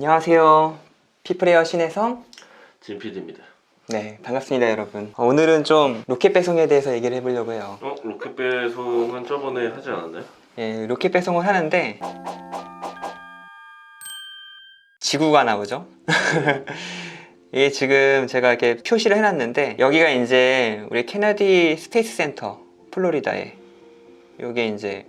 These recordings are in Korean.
안녕하세요. 피플레이어 신혜성 진PD입니다. 네, 반갑습니다 여러분. 오늘은 좀 로켓 배송에 대해서 얘기를 해보려고 해요. 로켓 배송은 저번에 하지 않았나요? 예, 로켓 배송을 하는데 지구가 나오죠. 이게 지금 제가 이렇게 표시를 해놨는데 여기가 이제 우리 케네디 스페이스 센터 플로리다에 여기 이제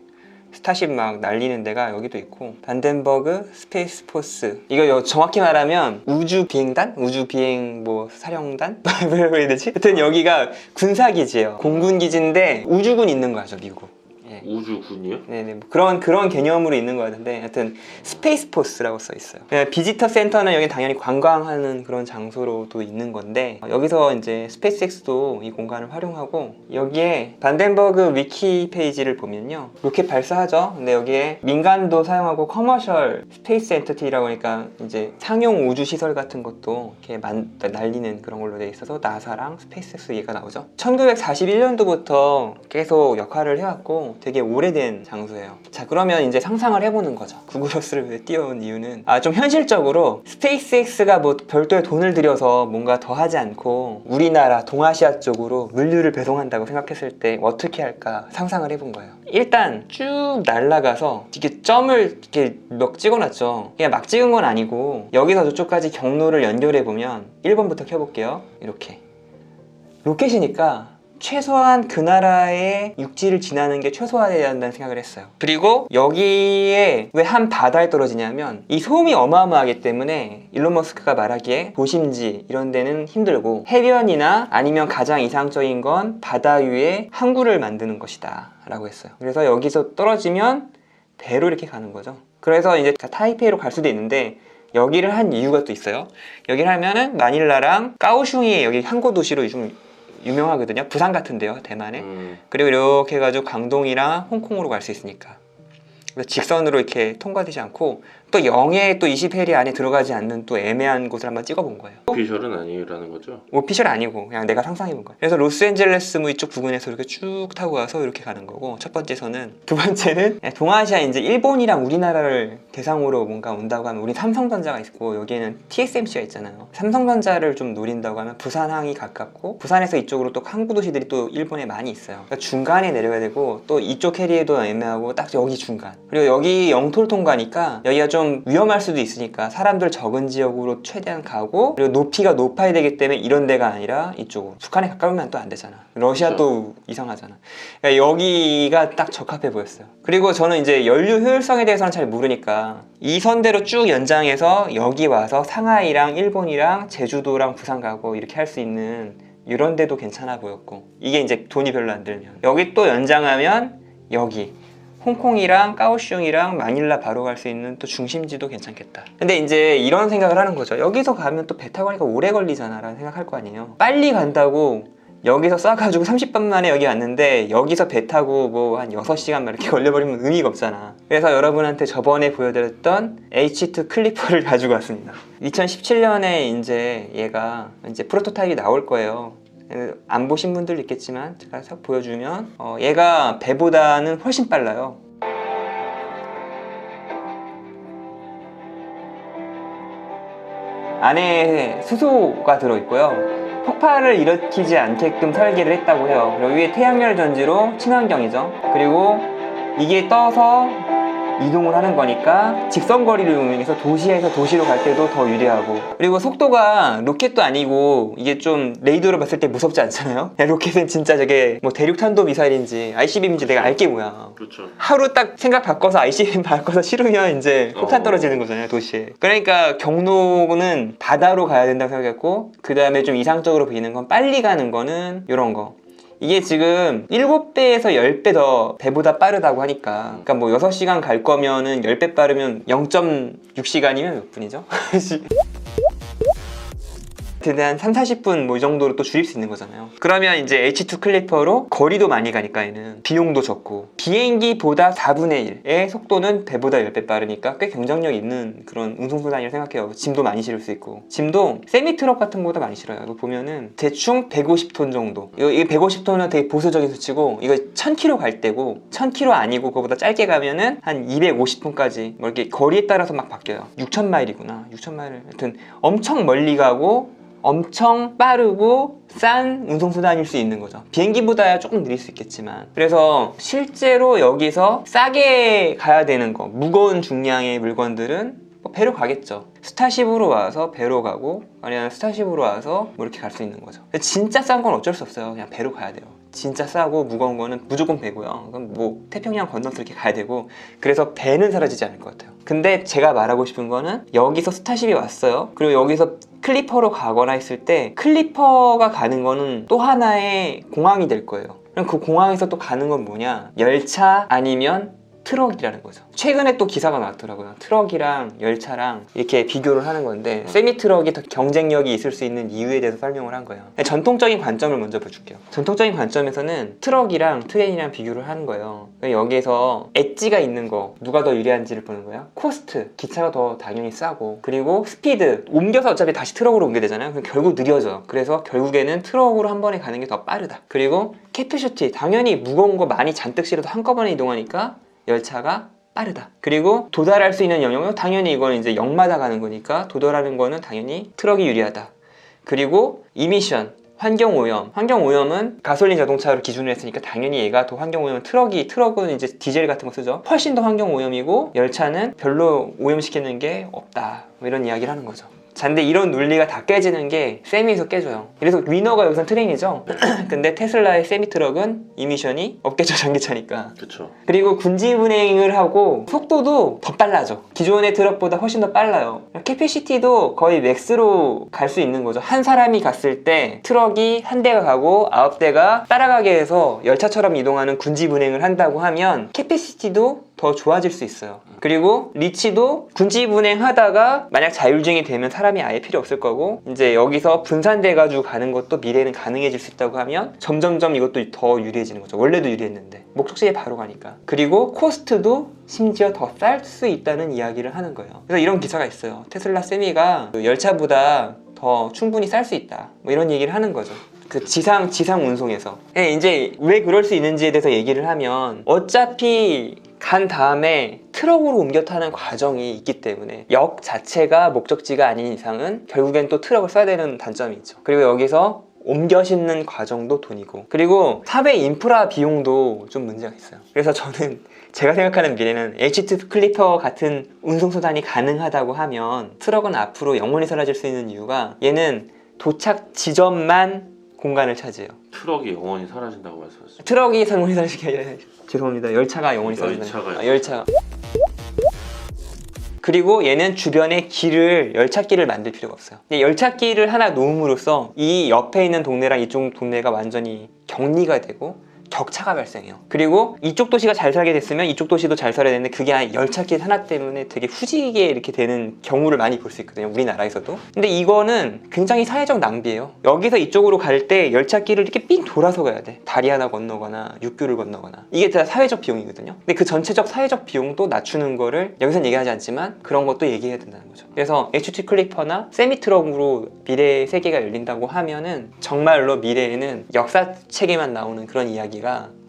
스타쉽 막 날리는 데가 여기도 있고 반덴버그 스페이스 포스 이거 정확히 말하면 우주 비행단? 우주 비행 뭐 사령단? 뭐라고 해야 되지? 하여튼 여기가 군사기지예요. 공군기지인데 우주군 있는 거죠 미국. 예. 우주군이요? 네네 뭐 그런 개념으로 있는 것 같은데 하여튼 스페이스 포스라고 써 있어요. 비지터 센터는 여기 당연히 관광하는 그런 장소로도 있는 건데 여기서 이제 스페이스X도 이 공간을 활용하고 여기에 반덴버그 위키 페이지를 보면요 로켓 발사하죠. 근데 여기에 민간도 사용하고 커머셜 스페이스 엔터티라고 하니까 이제 상용 우주 시설 같은 것도 이렇게 날리는 그런 걸로 돼 있어서 나사랑 스페이스X 얘기가 나오죠. 1941년도부터 계속 역할을 해왔고 되게 오래된 장소예요. 자, 그러면 이제 상상을 해보는 거죠. 구글어스를 왜 띄워온 이유는 좀 현실적으로 스페이스X가 뭐 별도의 돈을 들여서 뭔가 더 하지 않고 우리나라 동아시아 쪽으로 물류를 배송한다고 생각했을 때 어떻게 할까 상상을 해본 거예요. 일단 쭉 날아가서 이렇게 점을 이렇게 몇 찍어놨죠. 그냥 막 찍은 건 아니고 여기서 저쪽까지 경로를 연결해보면 1번부터 켜볼게요. 이렇게 로켓이니까 최소한 그 나라의 육지를 지나는 게 최소화돼야 한다는 생각을 했어요. 그리고 여기에 왜 한 바다에 떨어지냐면 이 소음이 어마어마하기 때문에 일론 머스크가 말하기에 도심지 이런 데는 힘들고 해변이나 아니면 가장 이상적인 건 바다 위에 항구를 만드는 것이다 라고 했어요. 그래서 여기서 떨어지면 배로 이렇게 가는 거죠. 그래서 이제 타이페이로 갈 수도 있는데 여기를 한 이유가 또 있어요. 여기를 하면은 마닐라랑 까오슝이 여기 항구 도시로 좀 유명하거든요. 부산 같은데요, 대만에. 그리고 이렇게 해가지고 광동이랑 홍콩으로 갈 수 있으니까. 그래서 직선으로 이렇게 통과되지 않고 또 0에 또 20해리 안에 들어가지 않는 또 애매한 곳을 한번 찍어본 거예요. 오피셜은 아니라는 거죠? 오피셜 아니고 그냥 내가 상상해본 거예요. 그래서 로스앤젤레스 뭐 이쪽 부근에서 이렇게 쭉 타고 가서 이렇게 가는 거고 첫 번째 선은. 두 번째는 동아시아 이제 일본이랑 우리나라를 대상으로 뭔가 온다고 하면 우리 삼성전자가 있고 여기에는 TSMC가 있잖아요. 삼성전자를 좀 노린다고 하면 부산항이 가깝고 부산에서 이쪽으로 또 항구 도시들이 또 일본에 많이 있어요. 그러니까 중간에 내려야 되고 또 이쪽 해리에도 애매하고 딱 여기 중간. 그리고 여기 영톨 통과니까 여기가 좀 위험할 수도 있으니까 사람들 적은 지역으로 최대한 가고 그리고 높이가 높아야 되기 때문에 이런 데가 아니라 이쪽으로 북한에 가까우면 또 안 되잖아. 러시아 또 이상하잖아. 그러니까 여기가 딱 적합해 보였어요. 그리고 저는 이제 연료 효율성에 대해서는 잘 모르니까 이 선대로 쭉 연장해서 여기 와서 상하이랑 일본이랑 제주도랑 부산 가고 이렇게 할 수 있는 이런 데도 괜찮아 보였고 이게 이제 돈이 별로 안 들면 여기 또 연장하면 여기 홍콩이랑 까오슝이랑 마닐라 바로 갈 수 있는 또 중심지도 괜찮겠다. 근데 이제 이런 생각을 하는 거죠. 여기서 가면 또 배 타고 가니까 오래 걸리잖아 라는 생각할 거 아니에요. 빨리 간다고 여기서 싸가지고 30분 만에 여기 왔는데 여기서 배 타고 뭐 한 6시간 이렇게 걸려버리면 의미가 없잖아. 그래서 여러분한테 저번에 보여드렸던 H2 클리퍼를 가지고 왔습니다. 2017년에 이제 얘가 이제 프로토타입이 나올 거예요. 안 보신 분들 있겠지만 제가 싹 보여주면 얘가 배보다는 훨씬 빨라요. 안에 수소가 들어있고요. 폭발을 일으키지 않게끔 설계를 했다고 해요. 그리고 위에 태양열 전지로 친환경이죠. 그리고 이게 떠서 이동을 하는 거니까 직선거리를 이용해서 도시에서 도시로 갈 때도 더 유리하고 그리고 속도가 로켓도 아니고 이게 좀 레이더로 봤을 때 무섭지 않잖아요. 로켓은 진짜 저게 뭐 대륙탄도 미사일인지 ICBM인지 내가 알게 뭐야. 그렇죠. 하루 딱 생각 바꿔서 ICBM 바꿔서 실으면 이제 폭탄 떨어지는 거잖아요 도시에. 그러니까 경로는 바다로 가야 된다고 생각했고 그 다음에 좀 이상적으로 보이는 건 빨리 가는 거는 이런 거. 이게 지금 7배에서 10배 더 배보다 빠르다고 하니까 그러니까 뭐 6시간 갈 거면은 10배 빠르면 0.6시간이면 몇 분이죠? 한 3, 40분 뭐 이 정도로 또 줄일 수 있는 거잖아요. 그러면 이제 H2 클리퍼로 거리도 많이 가니까 얘는 비용도 적고 비행기보다 4분의 1의 속도는 배보다 10배 빠르니까 꽤 경쟁력 있는 그런 운송수단이라고 생각해요. 짐도 많이 실을 수 있고 짐도 세미트럭 같은 거보다 많이 실어요. 이거 보면은 대충 150톤 정도. 이거 150톤은 되게 보수적인 수치고 이거 1000km 갈 때고 1000km 아니고 그거보다 짧게 가면은 한 250톤까지 뭐 이렇게 거리에 따라서 막 바뀌어요. 6000마일이구나. 6000마일. 하여튼 엄청 멀리 가고 엄청 빠르고 싼 운송수단일 수 있는 거죠. 비행기보다 조금 느릴 수 있겠지만. 그래서 실제로 여기서 싸게 가야 되는 거, 무거운 중량의 물건들은 배로 가겠죠. 스타쉽으로 와서 배로 가고 아니면 스타쉽으로 와서 뭐 이렇게 갈 수 있는 거죠. 진짜 싼 건 어쩔 수 없어요. 그냥 배로 가야 돼요. 진짜 싸고 무거운 거는 무조건 배고요. 그럼 뭐 태평양 건너서 이렇게 가야 되고 그래서 배는 사라지지 않을 것 같아요. 근데 제가 말하고 싶은 거는 여기서 스타쉽이 왔어요. 그리고 여기서 클리퍼로 가거나 했을 때 클리퍼가 가는 거는 또 하나의 공항이 될 거예요. 그럼 그 공항에서 또 가는 건 뭐냐? 열차 아니면 트럭이라는 거죠. 최근에 또 기사가 나왔더라고요. 트럭이랑 열차랑 이렇게 비교를 하는 건데 세미트럭이 더 경쟁력이 있을 수 있는 이유에 대해서 설명을 한 거예요. 전통적인 관점을 먼저 보여줄게요. 전통적인 관점에서는 트럭이랑 트레인이랑 비교를 하는 거예요. 여기에서 엣지가 있는 거 누가 더 유리한지를 보는 거예요. 코스트, 기차가 더 당연히 싸고 그리고 스피드, 옮겨서 어차피 다시 트럭으로 옮게 되잖아요. 그럼 결국 느려져. 그래서 결국에는 트럭으로 한 번에 가는 게 더 빠르다. 그리고 캐피시티, 당연히 무거운 거 많이 잔뜩 실어도 한꺼번에 이동하니까 열차가 빠르다. 그리고 도달할 수 있는 영역은 당연히 이거는 이제 역마다 가는 거니까 도달하는 거는 당연히 트럭이 유리하다. 그리고 이미션, 환경오염. 환경오염은 가솔린 자동차로 기준을 했으니까 당연히 얘가 더 환경오염은 트럭은 이제 디젤 같은 거 쓰죠. 훨씬 더 환경오염이고 열차는 별로 오염시키는 게 없다. 뭐 이런 이야기를 하는 거죠. 자, 근데 이런 논리가 다 깨지는 게 세미에서 깨져요. 그래서 위너가 여기선 트레인이죠. 근데 테슬라의 세미 트럭은 이미션이 없겠죠, 전기차니까. 그쵸. 그리고 군지 운행을 하고 속도도 더 빨라져. 기존의 트럭보다 훨씬 더 빨라요. 캐피시티도 거의 맥스로 갈 수 있는 거죠. 한 사람이 갔을 때 트럭이 한 대가 가고 9대가 따라가게 해서 열차처럼 이동하는 군지 운행을 한다고 하면 캐피시티도 더 좋아질 수 있어요. 그리고 리치도 군지 운행하다가 만약 자율주행이 되면 사람이 아예 필요 없을 거고 이제 여기서 분산돼가지고 가는 것도 미래에는 가능해질 수 있다고 하면 점점점 이것도 더 유리해지는 거죠. 원래도 유리했는데 목적지에 바로 가니까. 그리고 코스트도 심지어 더 쌀 수 있다는 이야기를 하는 거예요. 그래서 이런 기사가 있어요. 테슬라 세미가 열차보다 더 충분히 쌀 수 있다. 뭐 이런 얘기를 하는 거죠. 그 지상 운송에서. 이제 왜 그럴 수 있는지에 대해서 얘기를 하면 어차피 간 다음에 트럭으로 옮겨 타는 과정이 있기 때문에 역 자체가 목적지가 아닌 이상은 결국엔 또 트럭을 써야 되는 단점이 있죠. 그리고 여기서 옮겨 싣는 과정도 돈이고 그리고 탑의 인프라 비용도 좀 문제가 있어요. 그래서 저는 제가 생각하는 미래는 H2 클리퍼 같은 운송수단이 가능하다고 하면 트럭은 앞으로 영원히 사라질 수 있는 이유가 얘는 도착 지점만 공간을 차지해요. 트럭이 영원히 사라진다고 말씀하셨어요. 트럭이 영원히 사라지게 아니라 죄송합니다. 열차가 영원히 사라진다. 열차가. 그리고 얘는 주변에 열차길을 만들 필요가 없어요. 열차길을 하나 놓음으로써 이 옆에 있는 동네랑 이쪽 동네가 완전히 격리가 되고 격차가 발생해요. 그리고 이쪽 도시가 잘 살게 됐으면 이쪽 도시도 잘 살아야 되는데 그게 아니라 열차길 하나 때문에 되게 후지게 이렇게 되는 경우를 많이 볼 수 있거든요. 우리나라에서도. 근데 이거는 굉장히 사회적 낭비예요. 여기서 이쪽으로 갈 때 열차길을 이렇게 삥 돌아서 가야 돼. 다리 하나 건너거나 육교를 건너거나. 이게 다 사회적 비용이거든요. 근데 그 전체적 사회적 비용도 낮추는 거를 여기서는 얘기하지 않지만 그런 것도 얘기해야 된다는 거죠. 그래서 H2 클리퍼나 세미트럭으로 미래의 세계가 열린다고 하면은 정말로 미래에는 역사책에만 나오는 그런 이야기가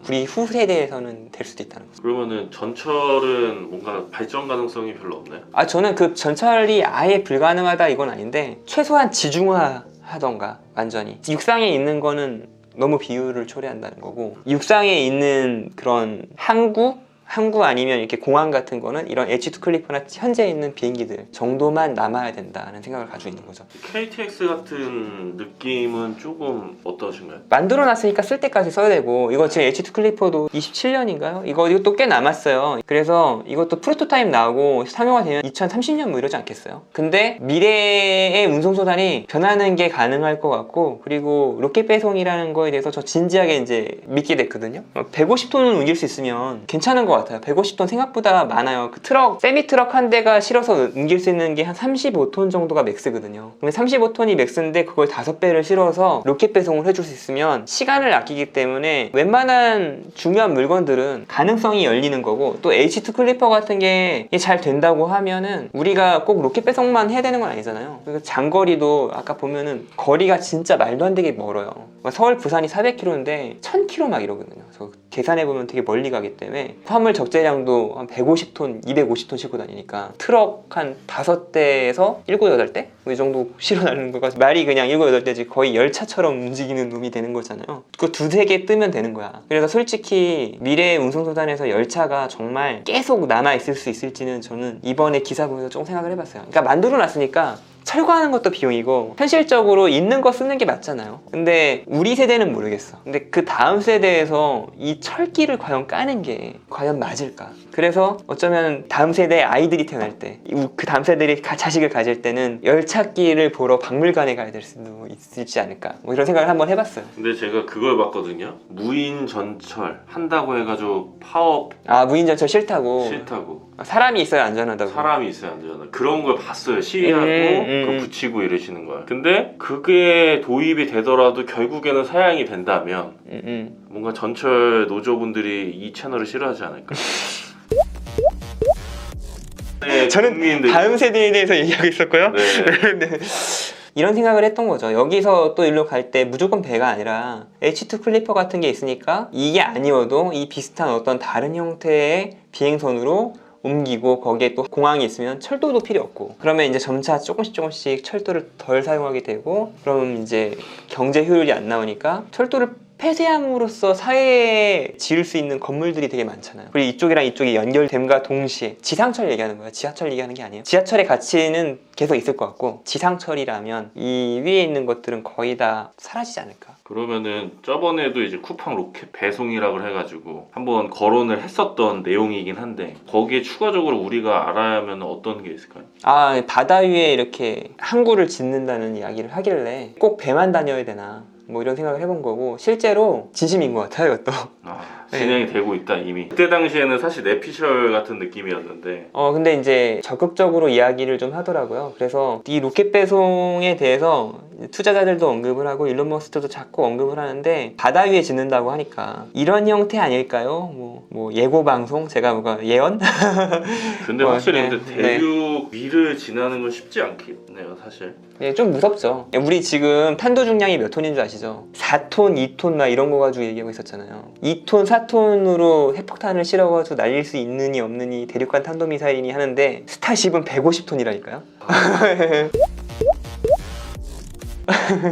우리 후세대에서는 될 수도 있다는 거죠. 그러면은 전철은 뭔가 발전 가능성이 별로 없나요? 저는 그 전철이 아예 불가능하다 이건 아닌데 최소한 지중화 하던가 완전히 육상에 있는 거는 너무 비율을 초래한다는 거고 육상에 있는 그런 항구 아니면 이렇게 공항 같은 거는 이런 H2 클리퍼나 현재 있는 비행기들 정도만 남아야 된다는 생각을 가지고 있는 거죠. KTX 같은 느낌은 조금 어떠신가요? 만들어놨으니까 쓸 때까지 써야 되고 이거 지금 H2 클리퍼도 27년인가요? 이것도 꽤 남았어요. 그래서 이것도 프로토타입 나오고 상용화되면 2030년 뭐 이러지 않겠어요? 근데 미래의 운송수단이 변하는 게 가능할 것 같고 그리고 로켓 배송이라는 거에 대해서 저 진지하게 이제 믿게 됐거든요. 150톤을 옮길 수 있으면 괜찮은 것 같아요. 같아요. 150톤 생각보다 많아요. 그 트럭, 세미 트럭 한 대가 실어서 옮길 수 있는 게 한 35톤 정도가 맥스거든요. 그러면 35톤이 맥스인데 그걸 5배를 실어서 로켓 배송을 해줄 수 있으면 시간을 아끼기 때문에 웬만한 중요한 물건들은 가능성이 열리는 거고, 또 H2 클리퍼 같은 게 잘 된다고 하면은 우리가 꼭 로켓 배송만 해야 되는 건 아니잖아요. 그리고 장거리도 아까 보면은 거리가 진짜 말도 안 되게 멀어요. 서울 부산이 400km인데 1000km 막 이러거든요. 그래서 계산해보면 되게 멀리 가기 때문에 화물 적재량도 한 150톤, 250톤 싣고 다니니까 트럭 한 5대에서 7, 8대? 이 정도 실어나르는 거가 말이 그냥 7, 8대지 거의 열차처럼 움직이는 놈이 되는 거잖아요. 그거 2, 3개 뜨면 되는 거야. 그래서 솔직히 미래의 운송수단에서 열차가 정말 계속 남아있을 수 있을지는 저는 이번에 기사 보면서 조금 생각을 해봤어요. 그러니까 만들어놨으니까 철거하는 것도 비용이고 현실적으로 있는 거 쓰는 게 맞잖아요. 근데 우리 세대는 모르겠어. 근데 그 다음 세대에서 이 철기를 과연 까는 게 과연 맞을까? 그래서 어쩌면 다음 세대의 아이들이 태어날 때, 그 다음 세대들이 자식을 가질 때는 열차기를 보러 박물관에 가야 될 수도 있지 않을까, 뭐 이런 생각을 한번 해봤어요. 근데 제가 그걸 봤거든요. 무인 전철 한다고 해가지고 파업 무인전철 싫다고. 사람이 있어야 안전하다고. 사람이 있어야 안 되잖아. 그런 걸 봤어요. 시위하고 그거 붙이고 이러시는 걸. 근데 그게 도입이 되더라도 결국에는 사양이 된다면 뭔가 전철 노조분들이 이 채널을 싫어하지 않을까. 네, 저는 국민들이... 다음 세대에 대해서 얘기하고 있었고요. 네. 네. 이런 생각을 했던 거죠. 여기서 또 일로 갈 때 무조건 배가 아니라 H2 클리퍼 같은 게 있으니까 이게 아니어도 이 비슷한 어떤 다른 형태의 비행선으로 옮기고, 거기에 또 공항이 있으면 철도도 필요 없고, 그러면 이제 점차 조금씩 철도를 덜 사용하게 되고, 그러면 이제 경제 효율이 안 나오니까 철도를 폐쇄함으로써 사회에 지을 수 있는 건물들이 되게 많잖아요. 그리고 이쪽이랑 이쪽이 연결됨과 동시에 지상철 얘기하는 거예요. 지하철 얘기하는 게 아니에요. 지하철의 가치는 계속 있을 것 같고, 지상철이라면 이 위에 있는 것들은 거의 다 사라지지 않을까. 그러면은 저번에도 이제 쿠팡 로켓 배송이라고 해가지고 한번 거론을 했었던 내용이긴 한데, 거기에 추가적으로 우리가 알아야 하면 어떤 게 있을까요? 바다 위에 이렇게 항구를 짓는다는 이야기를 하길래 꼭 배만 다녀야 되나, 뭐 이런 생각을 해본 거고, 실제로 진심인 것 같아요, 이것도. 진행이 되고 있다 이미. 그때 당시에는 사실 내피셜 같은 느낌이었는데 근데 이제 적극적으로 이야기를 좀 하더라고요. 그래서 이 로켓 배송에 대해서 투자자들도 언급을 하고 일론 머스크도 자꾸 언급을 하는데, 바다 위에 짓는다고 하니까 이런 형태 아닐까요? 뭐 예고 방송? 제가 뭐가 예언? 근데 확실히 근데 네. 대륙 위를 지나는 건 쉽지 않겠네요, 사실. 네, 좀 무섭죠. 우리 지금 탄도 중량이 몇 톤인 줄 아시죠? 4톤, 2톤 막 이런 거 가지고 얘기하고 있었잖아요. 2톤, 4톤으로 핵폭탄을 실어가지고 날릴 수 있느니 없느니 대륙간 탄도미사일이니 하는데, 스타쉽은 150톤이라니까요.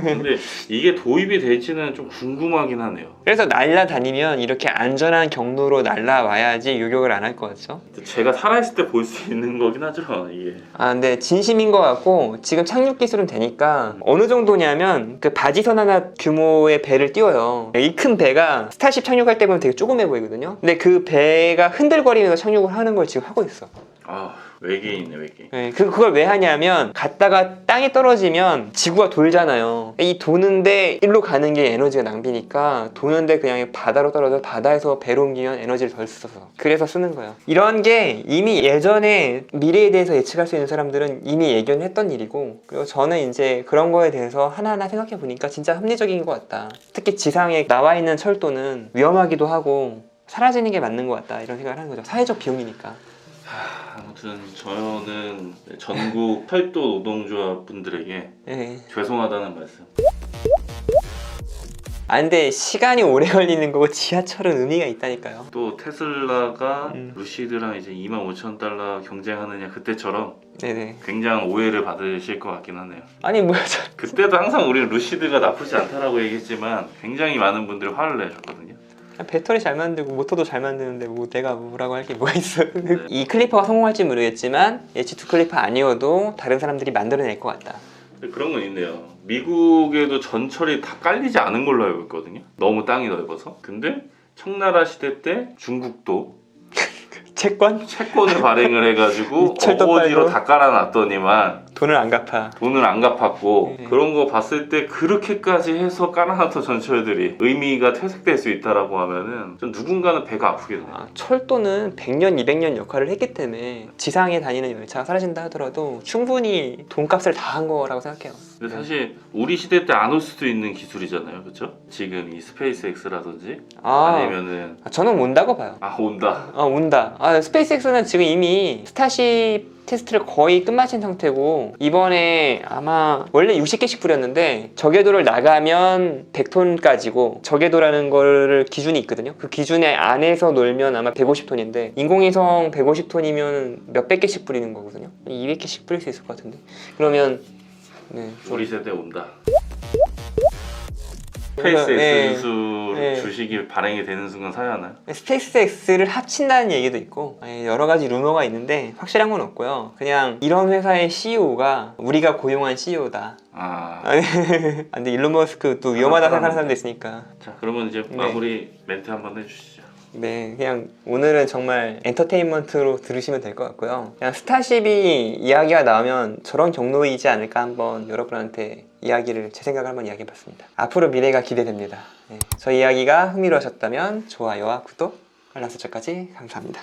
근데 이게 도입이 될지는 좀 궁금하긴 하네요. 그래서 날라다니면 이렇게 안전한 경로로 날라와야지 요격을 안 할 것 같죠? 제가 살아있을 때 볼 수 있는 거긴 하죠, 이게. 근데 진심인 것 같고, 지금 착륙 기술은 되니까 어느 정도냐면 그 바지선 하나 규모의 배를 띄워요. 이 큰 배가 스타쉽 착륙할 때 보면 되게 조그매 보이거든요. 근데 그 배가 흔들거리면서 착륙을 하는 걸 지금 하고 있어. 외계인이네, 외계인. 네, 그걸 왜 하냐면 갔다가 땅에 떨어지면 지구가 돌잖아요. 이 도는데 일로 가는 게 에너지가 낭비니까, 도는데 그냥 바다로 떨어져 바다에서 배로 옮기면 에너지를 덜 써서, 그래서 쓰는 거예요. 이런 게 이미 예전에 미래에 대해서 예측할 수 있는 사람들은 이미 예견을 했던 일이고, 그리고 저는 이제 그런 거에 대해서 하나하나 생각해 보니까 진짜 합리적인 것 같다. 특히 지상에 나와 있는 철도는 위험하기도 하고 사라지는 게 맞는 것 같다, 이런 생각을 하는 거죠. 사회적 비용이니까. 아무튼 저는 전국 철도 노동조합 분들에게 죄송하다는 말씀. 근데 시간이 오래 걸리는 거고 지하철은 의미가 있다니까요. 또 테슬라가 루시드랑 이제 25,000달러 경쟁하느냐 그때처럼 네네. 굉장한 오해를 받으실 것 같긴 하네요. 그때도 항상 우리는 루시드가 나쁘지 않다라고 얘기했지만 굉장히 많은 분들이 화를 내셨거든요. 배터리 잘 만들고 모터도 잘 만드는데 뭐 내가 뭐라고 할 게 뭐가 있어. 이 클리퍼가 성공할지 모르겠지만 H2 클리퍼 아니어도 다른 사람들이 만들어낼 것 같다. 그런 건 있네요. 미국에도 전철이 다 깔리지 않은 걸로 알고 있거든요. 너무 땅이 넓어서. 근데 청나라 시대 때 중국도 채권을 발행을 해가지고 어거지로 다 깔아놨더니만 돈을 안 갚아. 돈을 안 갚았고 네. 그런 거 봤을 때 그렇게까지 해서 까나나토 전철들이 의미가 퇴색될 수 있다라고 하면은 좀 누군가는 배가 아프겠네. 철도는 100년, 200년 역할을 했기 때문에 지상에 다니는 열차가 사라진다 하더라도 충분히 돈값을 다 한 거라고 생각해요. 근데 사실 우리 시대 때 안 올 수도 있는 기술이잖아요, 그렇죠? 지금 이 스페이스 X라든지 아니면은 저는 온다고 봐요. 온다. 온다. 스페이스X는 지금 이미 스타쉽 테스트를 거의 끝마친 상태고 이번에 아마 원래 60개씩 뿌렸는데 저궤도를 나가면 100톤까지고 저궤도라는 거를 기준이 있거든요. 그 기준에 안에서 놀면 아마 150톤인데 인공위성 150톤이면 몇백 개씩 뿌리는 거거든요. 200개씩 뿌릴 수 있을 것 같은데 그러면 네, 우리 세대 온다. 스페이스 X 기술 주식이 발행이 되는 순간 사야하나요? 스페이스X를 합친다는 얘기도 있고 여러 가지 루머가 있는데 확실한 건 없고요. 그냥 이런 회사의 CEO가 우리가 고용한 CEO다. 근데 일론 머스크 또 위험하다 생각하는 사람도 있으니까. 자, 그러면 이제 마무리 멘트 한번 해주시죠. 네, 그냥 오늘은 정말 엔터테인먼트로 들으시면 될 것 같고요. 그냥 스타쉽이 이야기가 나오면 저런 경로이지 않을까 한번 여러분한테 제 생각을 한번 이야기해봤습니다. 앞으로 미래가 기대됩니다. 네, 저희 이야기가 흥미로우셨다면 좋아요와 구독, 알람 설정까지 감사합니다.